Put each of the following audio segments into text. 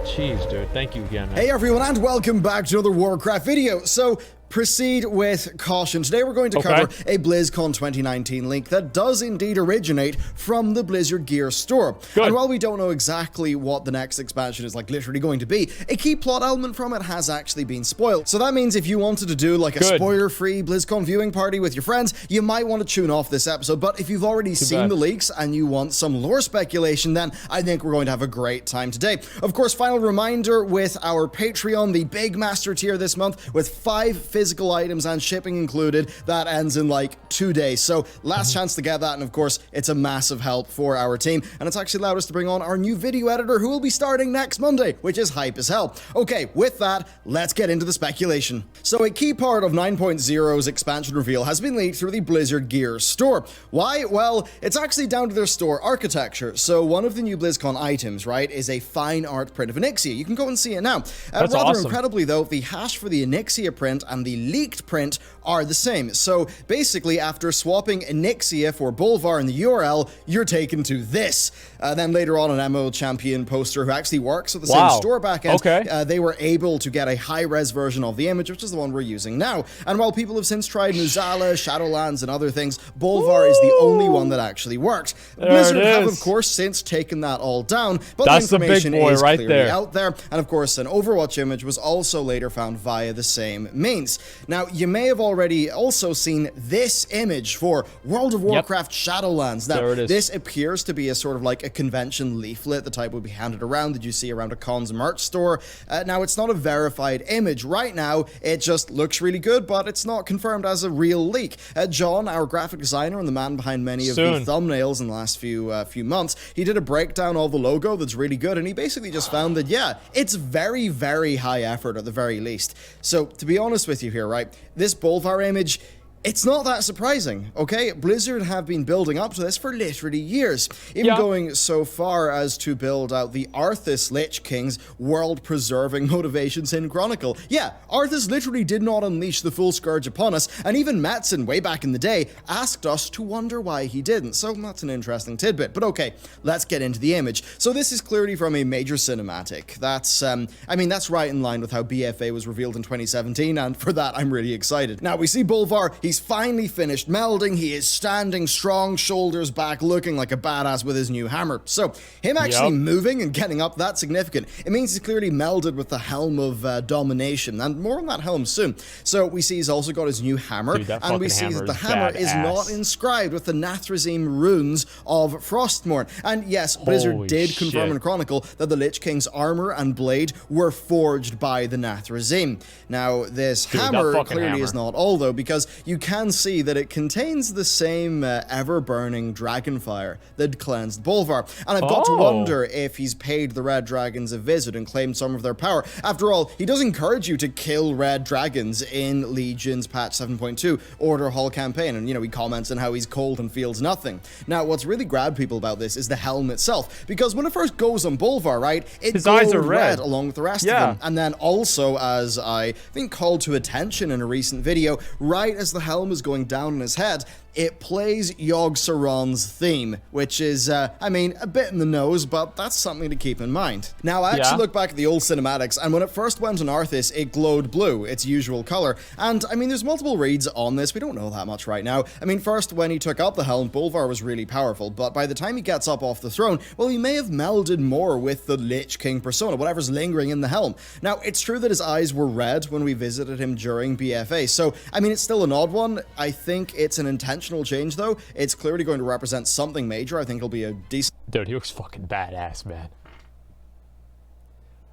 Jeez, dude. Thank you again, man. Hey everyone, and welcome back to another Warcraft video. So, proceed with caution. Today we're going to cover a BlizzCon 2019 link that does indeed originate from the Blizzard Gear store. Good. And while we don't know exactly what the next expansion is like literally going to be, a key plot element from it has actually been spoiled. So that means if you wanted to do like a spoiler-free BlizzCon viewing party with your friends, you might want to tune off this episode. But if you've already seen the leaks and you want some lore speculation, then I think we're going to have a great time today. Of course, final reminder with our Patreon, the big master tier this month with 5 physical items and shipping included, that ends in like 2 days. So last chance to get that, and of course it's a massive help for our team, and it's actually allowed us to bring on our new video editor who will be starting next Monday, which is hype as hell. Okay, with that, let's get into the speculation. So a key part of 9.0's expansion reveal has been leaked through the Blizzard Gear store. Why? Well, it's actually down to their store architecture. So one of the new BlizzCon items, right, is a fine art print of Onyxia. You can go and see it now. That's rather awesome. incredibly though, the hash for the Onyxia print and the leaked print are the same. So basically, after swapping Onyxia for Bolvar in the URL, you're taken to this. Then later on, an MO champion poster who actually works at the same store backend, they were able to get a high-res version of the image, which is the one we're using now. And while people have since tried Nuzala, Shadowlands, and other things, Bolvar is the only one that actually worked. Blizzard have, of course, since taken that all down, but that's the information the big boy is right clearly there. out there. And of course, an Overwatch image was also later found via the same means. Now, you may have already also seen this image for World of Warcraft Shadowlands. Now, this appears to be a sort of like a convention leaflet, the type would be handed around that you see around a con's merch store. Now, it's not a verified image. Right now, it just looks really good, but it's not confirmed as a real leak. John, our graphic designer and the man behind many of the thumbnails in the last few months, he did a breakdown of the logo that's really good, and he basically just found that, yeah, it's very, very high effort at the very least. So, to be honest with you here, right, this Bolvar image, it's not that surprising, okay? Blizzard have been building up to this for literally years, even going so far as to build out the Arthas Lich King's world-preserving motivations in Chronicle. Yeah, Arthas literally did not unleash the full scourge upon us, and even Metzen, way back in the day, asked us to wonder why he didn't, so that's an interesting tidbit. But okay, let's get into the image. So this is clearly from a major cinematic. That's, I mean, that's right in line with how BFA was revealed in 2017, and for that, I'm really excited. Now, we see Bolvar. He's finally finished melding. He is standing strong, shoulders back, looking like a badass with his new hammer. So, him actually moving and getting up, that's significant. It means he's clearly melded with the Helm of Domination, and more on that helm soon. So, we see he's also got his new hammer, and we see that the hammer is not inscribed with the Nathrazim runes of Frostmourne. And yes, Blizzard did confirm in Chronicle that the Lich King's armor and blade were forged by the Nathrazim. Now, this hammer clearly is not all, though, because you can see that it contains the same ever-burning dragonfire that cleansed Bolvar. And I've got to wonder if he's paid the Red Dragons a visit and claimed some of their power. After all, he does encourage you to kill Red Dragons in Legion's patch 7.2 Order Hall campaign, and, you know, he comments on how he's cold and feels nothing. Now, what's really grabbed people about this is the helm itself, because when it first goes on Bolvar, right, it glowed red along with the rest of them. And then also, as I think called to attention in a recent video, right as the helm is going down on his head, it plays Yogg-Saron's theme, which is, I mean, a bit in the nose, but that's something to keep in mind. Now, I actually look back at the old cinematics, and when it first went on Arthas, it glowed blue, its usual color. And, I mean, there's multiple reads on this. We don't know that much right now. I mean, first, when he took up the helm, Bolvar was really powerful, but by the time he gets up off the throne, well, he may have melded more with the Lich King persona, whatever's lingering in the helm. Now, it's true that his eyes were red when we visited him during BFA, so, I mean, it's still an odd one. I think it's an intentional change, though. It's clearly going to represent something major. I think it'll be a decent... Dude, he looks fucking badass, man.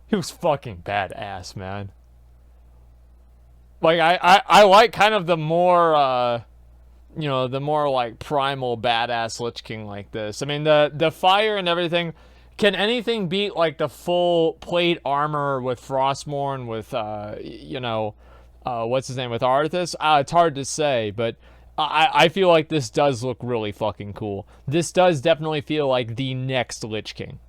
He was fucking badass, man. Like, I like kind of the more, you know, the more, like, primal badass Lich King like this. I mean, the fire and everything... Can anything beat, like, the full plate armor with Frostmourne, with, you know, what's his name, with Arthas? It's hard to say, but I feel like this does look really fucking cool. This does definitely feel like the next Lich King.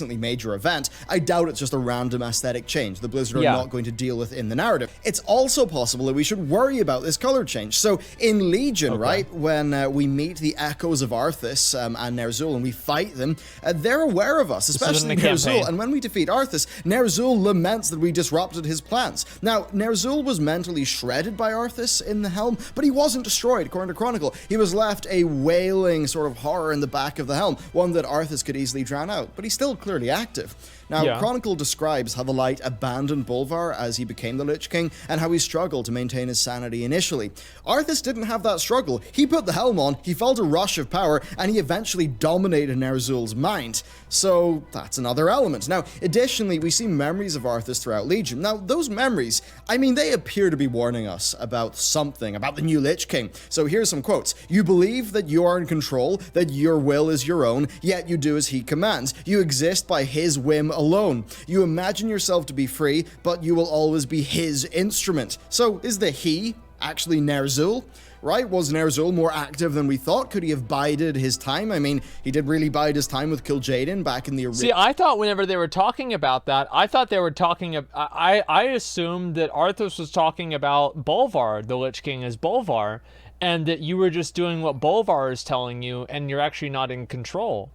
major event, I doubt it's just a random aesthetic change the Blizzard are not going to deal with in the narrative. It's also possible that we should worry about this color change. So in Legion, right, when we meet the echoes of Arthas and Ner'zhul and we fight them, they're aware of us, especially Ner'zhul. And when we defeat Arthas, Ner'zhul laments that we disrupted his plans. Now, Ner'zhul was mentally shredded by Arthas in the helm, but he wasn't destroyed, according to Chronicle. He was left a wailing sort of horror in the back of the helm, one that Arthas could easily drown out, but he's still clearly active. Now, Chronicle describes how the Light abandoned Bolvar as he became the Lich King, and how he struggled to maintain his sanity initially. Arthas didn't have that struggle. He put the helm on, he felt a rush of power, and he eventually dominated Ner'zhul's mind. So, that's another element. Now, additionally, we see memories of Arthas throughout Legion. Now, those memories, I mean, they appear to be warning us about something, about the new Lich King. So here's some quotes. You believe that you are in control, that your will is your own, yet you do as he commands. You exist by his whim alone. You imagine yourself to be free, but you will always be his instrument. So is the he actually Ner'zhul? Right? Was Ner'zhul more active than we thought? Could he have bided his time? I mean, he did really bide his time with Kil'jaeden back in the original. See, I thought whenever they were talking about that, I thought they were talking I assumed that Arthas was talking about Bolvar, the Lich King is Bolvar, and that you were just doing what Bolvar is telling you and you're actually not in control.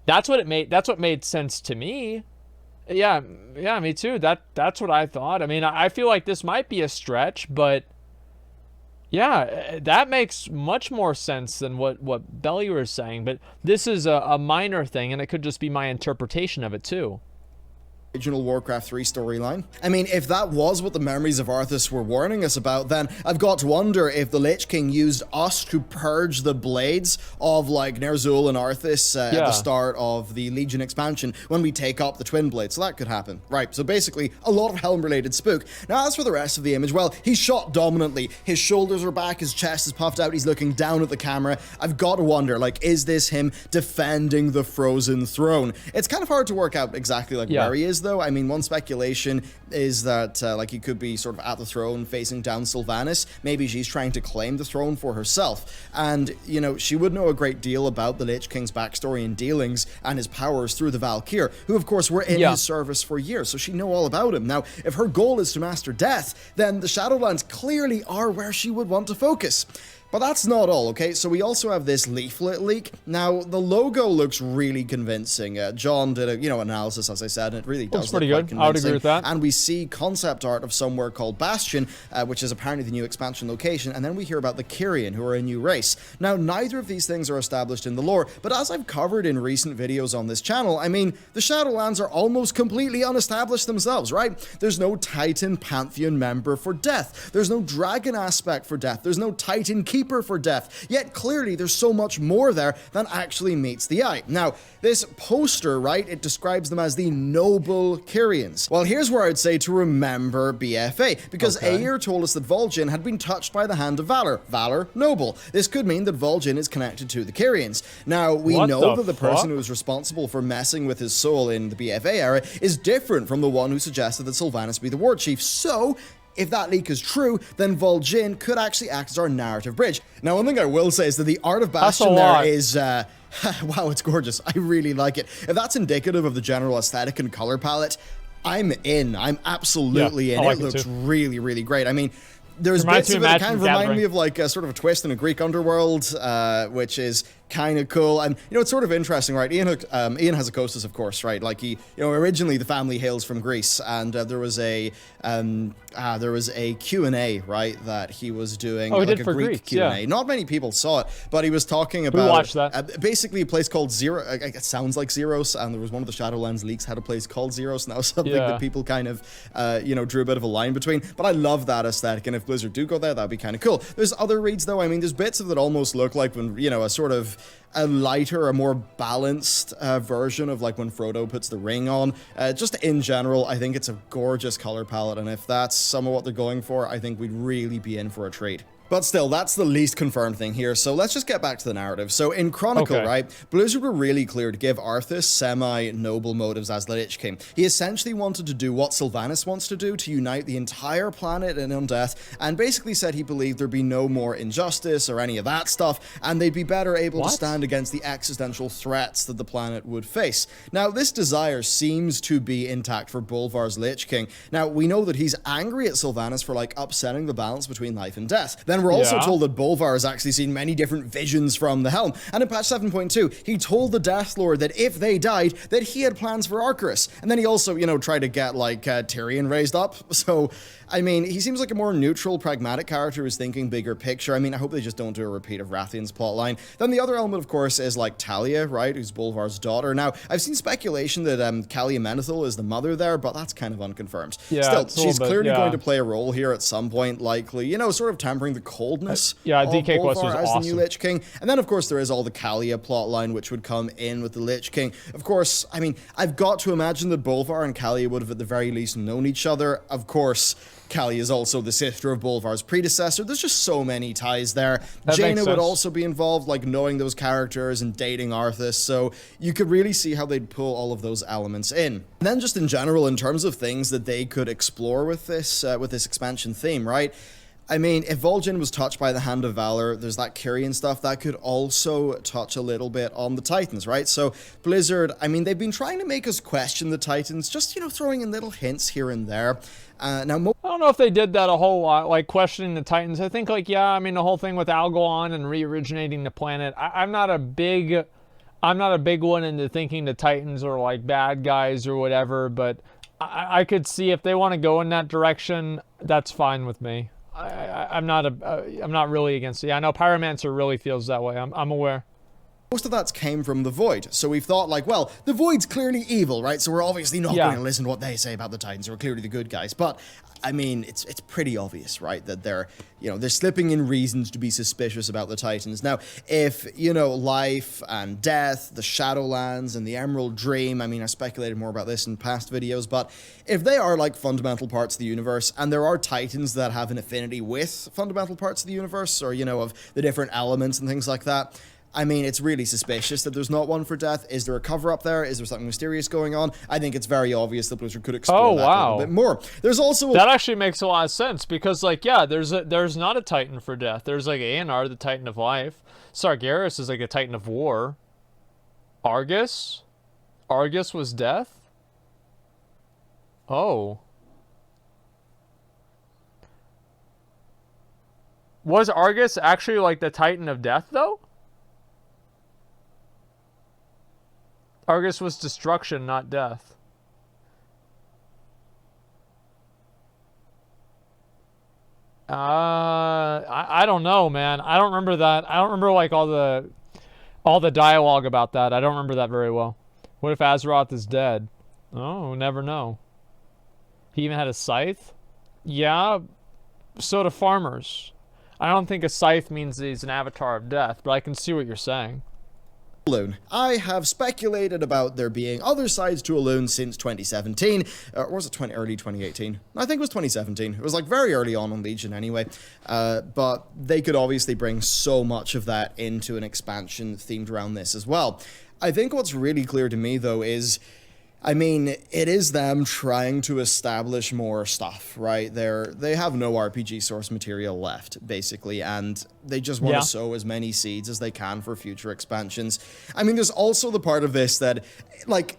That's what made sense to me. Yeah, me too. That's what I thought. I mean, I feel like this might be a stretch, but yeah, that makes much more sense than what Bellular is saying, but this is a minor thing, and it could just be my interpretation of it too. Original Warcraft 3 storyline. I mean, if that was what the memories of Arthas were warning us about, then I've got to wonder if the Lich King used us to purge the blades of, like, Ner'zhul and Arthas at the start of the Legion expansion when we take up the Twin Blades. So that could happen. Right, so basically, a lot of Helm-related spook. Now, as for the rest of the image, well, he's shot dominantly. His shoulders are back, his chest is puffed out, he's looking down at the camera. I've got to wonder, like, is this him defending the Frozen Throne? It's kind of hard to work out exactly, like, where he is, though. I mean, one speculation is that, like, he could be sort of at the throne facing down Sylvanas. Maybe she's trying to claim the throne for herself. And, you know, she would know a great deal about the Lich King's backstory and dealings and his powers through the Valkyr, who, of course, were in his service for years, so she'd know all about him. Now, if her goal is to master death, then the Shadowlands clearly are where she would want to focus. But that's not all, okay? So we also have this leaflet leak. Now, the logo looks really convincing. John did a, analysis, as I said, and it really does look pretty good. I would agree with that. And we see concept art of somewhere called Bastion, which is apparently the new expansion location, and then we hear about the Kyrian, who are a new race. Now, neither of these things are established in the lore, but as I've covered in recent videos on this channel, I mean, the Shadowlands are almost completely unestablished themselves, right? There's no Titan Pantheon member for death. There's no dragon aspect for death. There's no Titan Keeper for death, yet clearly there's so much more there than actually meets the eye. Now, this poster, right, it describes them as the noble Kyrians. Well, here's where I'd say to remember BFA, because Ayer told us that Vol'jin had been touched by the hand of Valor. Valor, noble. This could mean that Vol'jin is connected to the Kyrians. Now, we know that the person who was responsible for messing with his soul in the BFA era is different from the one who suggested that Sylvanas be the war chief, so if that leak is true, then Vol'jin could actually act as our narrative bridge. Now, one thing I will say is that the art of Bastion there is, wow, it's gorgeous. I really like it. If that's indicative of the general aesthetic and color palette, I'm in. I'm absolutely in. It looks really, really great. I mean, there's bits of it that kind of remind me of like a sort of a twist in a Greek underworld, which is kind of cool. And, it's sort of interesting, right? Ian Hazzikostas, of course, right? Like originally the family hails from Greece, and there was a Q&A, right, that he was doing, like a Greek Q&A. Yeah. Not many people saw it, but he was talking about, watched that. Basically a place called Zero, it sounds like Zeros, and there was one of the Shadowlands leaks had a place called Zeros, and that was something that people kind of, drew a bit of a line between. But I love that aesthetic, and if Blizzard do go there, that'd be kind of cool. There's other reads, though. I mean, there's bits of it that almost look like when, a sort of a lighter, a more balanced version of like when Frodo puts the ring on. Just in general, I think it's a gorgeous color palette, and if that's some of what they're going for, I think we'd really be in for a treat. But still, that's the least confirmed thing here, so let's just get back to the narrative. So in Chronicle, right, Blizzard were really clear to give Arthas semi-noble motives as the Lich King. He essentially wanted to do what Sylvanas wants to do, to unite the entire planet in Undeath, and basically said he believed there'd be no more injustice or any of that stuff, and they'd be better able to stand against the existential threats that the planet would face. Now, this desire seems to be intact for Bolvar's Lich King. Now, we know that he's angry at Sylvanas for, like, upsetting the balance between life and death. Then we're also told that Bolvar has actually seen many different visions from the Helm. And in patch 7.2, he told the Death Lord that if they died, that he had plans for Arcturus. And then he also, you know, tried to get, like, Tyrion raised up. So, I mean, he seems like a more neutral, pragmatic character who's thinking bigger picture. I mean, I hope they just don't do a repeat of Rathian's plotline. Then the other element, of course, is, like, Talia, right, who's Bolvar's daughter. Now, I've seen speculation that Kalia Menethil is the mother there, but that's kind of unconfirmed. Still, she's clearly going to play a role here at some point, likely, you know, sort of tempering the coldness DK Quest was as awesome. the new Lich King. And then, of course, there is all the Kalia plotline, which would come in with the Lich King. Of course, I mean, I've got to imagine that Bolvar and Kalia would have at the very least known each other. Of course, Kalia is also the sister of Bolvar's predecessor. There's just so many ties there. Jaina would also be involved, like knowing those characters and dating Arthas, so you could really see how they'd pull all of those elements in. And then just in general, in terms of things that they could explore with this expansion theme, right? I mean, if Vol'jin was touched by the Hand of Valor, there's that Kyrian stuff that could also touch a little bit on the Titans, right? So Blizzard, I mean, they've been trying to make us question the Titans, just, you know, throwing in little hints here and there. Now, I don't know if they did that a whole lot, like questioning the Titans. I think, like, yeah, I mean, the whole thing with Algalon and re-originating the planet. I'm not a big one into thinking the Titans are like bad guys or whatever, but I could see if they want to go in that direction, that's fine with me. I'm not really against it. Yeah, I know Pyromancer really feels that way. I'm aware. Most of that came from the Void. So we've thought, like, well, the Void's clearly evil, right? So we're obviously not going to listen to what they say about the Titans, who are clearly the good guys. But, I mean, it's pretty obvious, right, that they're slipping in reasons to be suspicious about the Titans. Now, if, you know, life and death, the Shadowlands and the Emerald Dream, I mean, I speculated more about this in past videos, but if they are, like, fundamental parts of the universe, and there are Titans that have an affinity with fundamental parts of the universe, or, you know, of the different elements and things like that, I mean, it's really suspicious that there's not one for death. Is there a cover-up there? Is there something mysterious going on? I think it's very obvious that Blizzard could explore that a little bit more. There's also... That actually makes a lot of sense, because, like, yeah, there's not a Titan for death. There's, like, Aenar, the Titan of life. Sargeras is, like, a Titan of war. Argus? Argus was death? Oh. Was Argus actually, like, the Titan of death, though? Argus was destruction, not death. I don't know, man. I don't remember that. I don't remember, like, all the dialogue about that. I don't remember that very well. What if Azeroth is dead? Oh, never know. He even had a scythe? Yeah, so do farmers. I don't think a scythe means that he's an avatar of death, but I can see what you're saying. Elune. I have speculated about there being other sides to Elune since 2017, or was it early 2018? I think it was 2017. It was like very early on Legion anyway, but they could obviously bring so much of that into an expansion themed around this as well. I think what's really clear to me though is, I mean, it is them trying to establish more stuff, right? They have no RPG source material left, basically, and they just want to sow as many seeds as they can for future expansions. I mean, there's also the part of this that, like,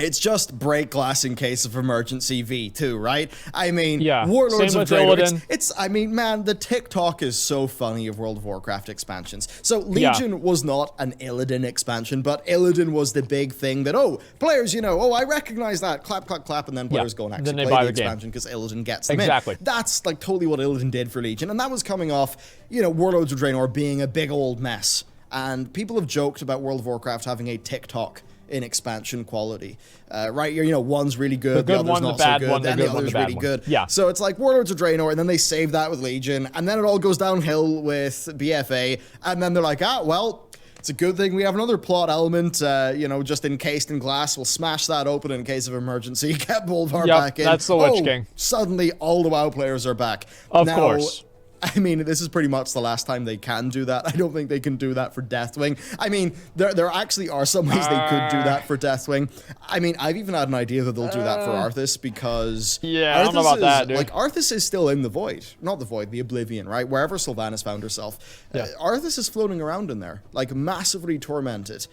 it's just break glass in case of emergency V2, right? I mean, Warlords of Draenor, I mean, man, the TikTok is so funny of World of Warcraft expansions. So Legion was not an Illidan expansion, but Illidan was the big thing that, oh, players, you know, oh, I recognize that, clap, clap, clap, and then players go and actually play the expansion because Illidan gets them in. That's, like, totally what Illidan did for Legion, and that was coming off, you know, Warlords of Draenor being a big old mess. And people have joked about World of Warcraft having a TikTok in expansion quality, right? You know, one's really good, the other's not so good, and the other's really good. Yeah. So it's like Warlords of Draenor, and then they save that with Legion, and then it all goes downhill with BFA, and then they're like, ah, well, it's a good thing we have another plot element, you know, just encased in glass. We'll smash that open in case of emergency, get Bolvar back in. That's the Lich King. Suddenly all the WoW players are back. Of course. I mean, this is pretty much the last time they can do that. I don't think they can do that for Deathwing. I mean, there actually are some ways they could do that for Deathwing. I mean, I've even had an idea that they'll do that for Arthas, because I don't know about that, dude. Like, Arthas is still in the Void. Not the Void, the Oblivion, right? Wherever Sylvanas found herself. Arthas is floating around in there, like, massively tormented.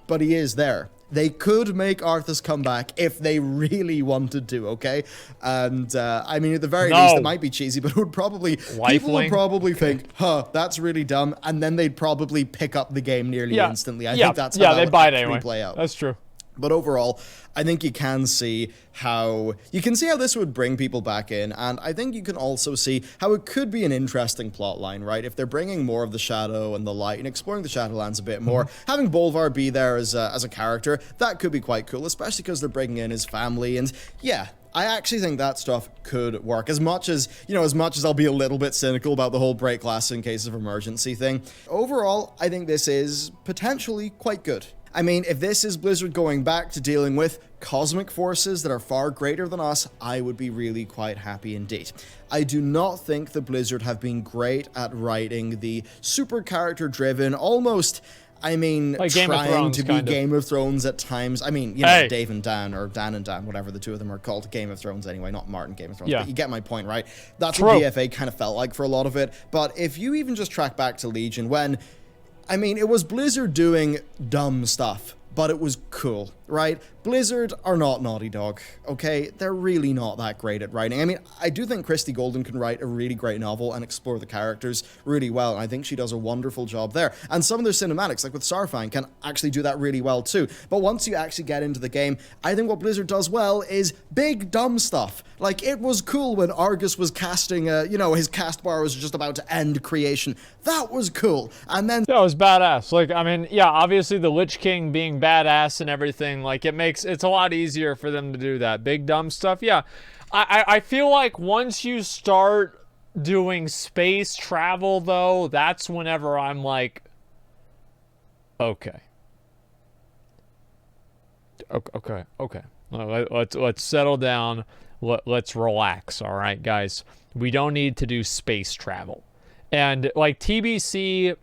But he is there. They could make Arthas come back if they really wanted to, okay? And, I mean, at the very least, it might be cheesy, but it would probably... People would probably think, that's really dumb, and then they'd probably pick up the game nearly instantly. I think that's how that would actually play out. That's true. But overall, I think you can see how this would bring people back in, and I think you can also see how it could be an interesting plot line, right? If they're bringing more of the shadow and the light and exploring the Shadowlands a bit more, having Bolvar be there as a character, that could be quite cool, especially because they're bringing in his family, and yeah, I actually think that stuff could work. As much as I'll be a little bit cynical about the whole break glass in case of emergency thing, overall, I think this is potentially quite good. I mean, if this is Blizzard going back to dealing with cosmic forces that are far greater than us, I would be really quite happy indeed. I do not think that Blizzard have been great at writing the super character-driven, almost... I mean, like trying to be Game of Thrones at times. I mean, you know, Dave and Dan, or Dan and Dan, whatever the two of them are called, Game of Thrones anyway, not Martin Game of Thrones. But you get my point, right? That's what BFA kind of felt like for a lot of it. But if you even just track back to Legion, when... I mean, it was Blizzard doing dumb stuff, but it was cool, right? Blizzard are not Naughty Dog, okay? They're really not that great at writing. I mean, I do think Christy Golden can write a really great novel and explore the characters really well, and I think she does a wonderful job there. And some of their cinematics, like with Starfang, can actually do that really well too. But once you actually get into the game, I think what Blizzard does well is big, dumb stuff. Like, it was cool when Argus was casting, his cast bar was just about to end creation. That was cool. And then... That was badass. Like, I mean, yeah, obviously the Lich King being badass and everything, like, it's a lot easier for them to do that. Big, dumb stuff, yeah. I feel like once you start doing space travel, though, that's whenever I'm like, okay. Let's settle down. Let's relax, all right, guys? We don't need to do space travel. And, like, TBC,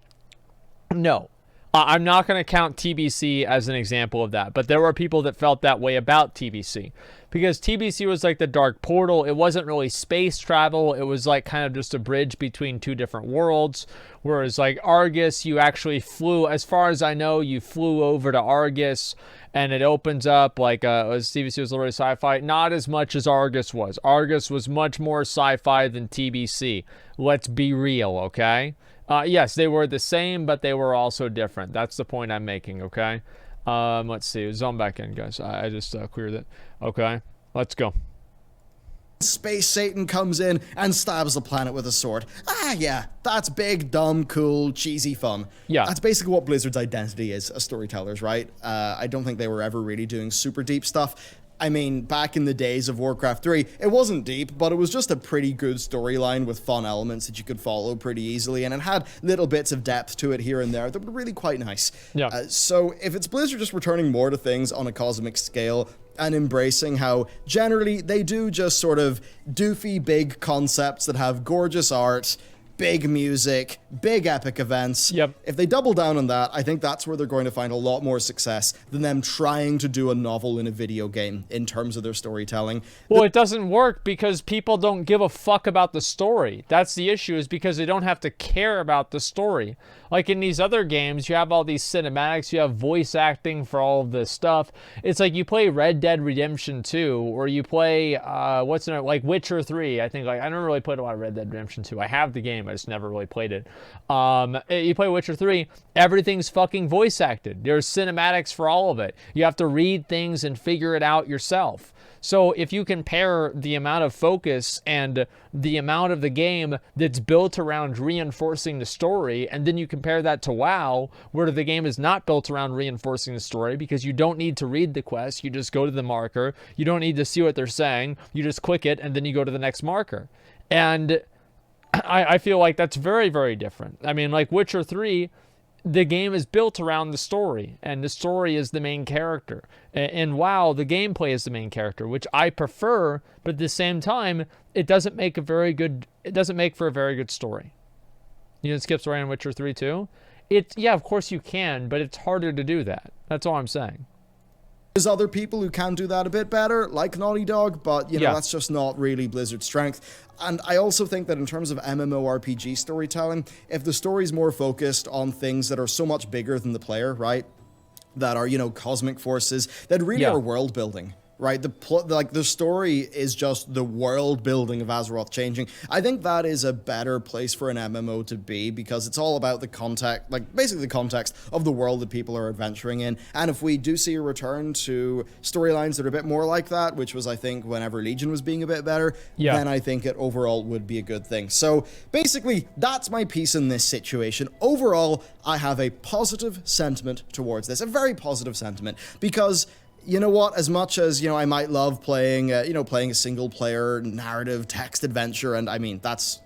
no. I'm not going to count TBC as an example of that, but there were people that felt that way about TBC. Because TBC was like the Dark Portal. It wasn't really space travel. It was like kind of just a bridge between two different worlds. Whereas like Argus, you actually flew, as far as I know, you flew over to Argus, and it opens up like TBC was literally sci-fi. Not as much as Argus was. Argus was much more sci-fi than TBC. Let's be real, okay? Yes, they were the same, but they were also different. That's the point I'm making, okay? Let's see. Zone back in, guys. I just cleared it. Okay, let's go. Space Satan comes in and stabs the planet with a sword. Yeah, that's big, dumb, cool, cheesy fun. Yeah. That's basically what Blizzard's identity is as storytellers, right? I don't think they were ever really doing super deep stuff. I mean, back in the days of Warcraft 3, it wasn't deep, but it was just a pretty good storyline with fun elements that you could follow pretty easily, and it had little bits of depth to it here and there that were really quite nice. Yeah. So if it's Blizzard just returning more to things on a cosmic scale and embracing how generally they do just sort of doofy big concepts that have gorgeous art, big music, big epic events. Yep. If they double down on that, I think that's where they're going to find a lot more success than them trying to do a novel in a video game in terms of their storytelling. Well, it doesn't work because people don't give a fuck about the story. That's the issue, is because they don't have to care about the story. Like in these other games, you have all these cinematics, you have voice acting for all of this stuff. It's like you play Red Dead Redemption 2, or you play, like Witcher 3. I think, like, I never really played a lot of Red Dead Redemption 2. I have the game, I just never really played it. You play Witcher 3, everything's fucking voice acted. There's cinematics for all of it. You have to read things and figure it out yourself. So if you compare the amount of focus and the amount of the game that's built around reinforcing the story, and then you compare that to WoW, where the game is not built around reinforcing the story because you don't need to read the quest, you just go to the marker, you don't need to see what they're saying, you just click it, and then you go to the next marker. And I feel like that's very, very different. I mean, like Witcher 3, the game is built around the story, and the story is the main character. And WoW, the gameplay is the main character, which I prefer, but at the same time, it doesn't make for a very good story. You can skip story in Witcher 3 too. Yeah, of course you can, but it's harder to do that. That's all I'm saying. There's other people who can do that a bit better, like Naughty Dog, but, you know, that's just not really Blizzard's strength. And I also think that in terms of MMORPG storytelling, if the story's more focused on things that are so much bigger than the player, right, that are, you know, cosmic forces, that really are world building, right? The story is just the world building of Azeroth changing. I think that is a better place for an MMO to be, because it's all about the context, like basically the context of the world that people are adventuring in. And if we do see a return to storylines that are a bit more like that, which was, I think, whenever Legion was being a bit better, then I think it overall would be a good thing. So basically, that's my piece in this situation. Overall, I have a positive sentiment towards this, a very positive sentiment, because you know what, as much as, you know, I might love playing, playing a single player narrative text adventure, and I mean, that's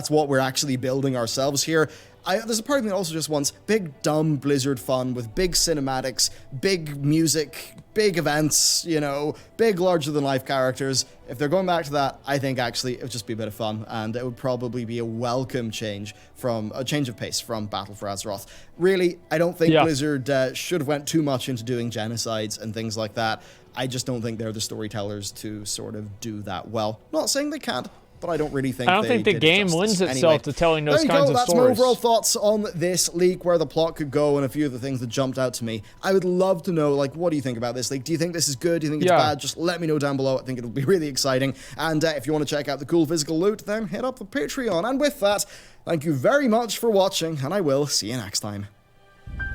what we're actually building ourselves here. There's a part of me that also just wants big, dumb Blizzard fun with big cinematics, big music, big events, you know, big larger-than-life characters. If they're going back to that, I think actually it would just be a bit of fun, and it would probably be a welcome change of pace from Battle for Azeroth. Really, I don't think Blizzard should have went too much into doing genocides and things like that. I just don't think they're the storytellers to sort of do that well. Not saying they can't, but I don't really think the game lends itself to telling those kinds of stories. That's my overall thoughts on this leak, where the plot could go, and a few of the things that jumped out to me. I would love to know, like, what do you think about this? Like, do you think this is good? Do you think it's bad? Just let me know down below. I think it'll be really exciting. And if you want to check out the cool physical loot, then hit up the Patreon. And with that, thank you very much for watching, and I will see you next time.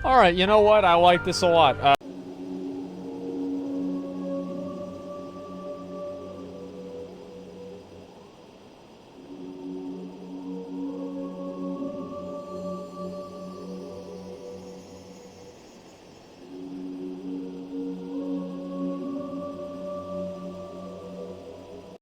All right, you know what? I like this a lot.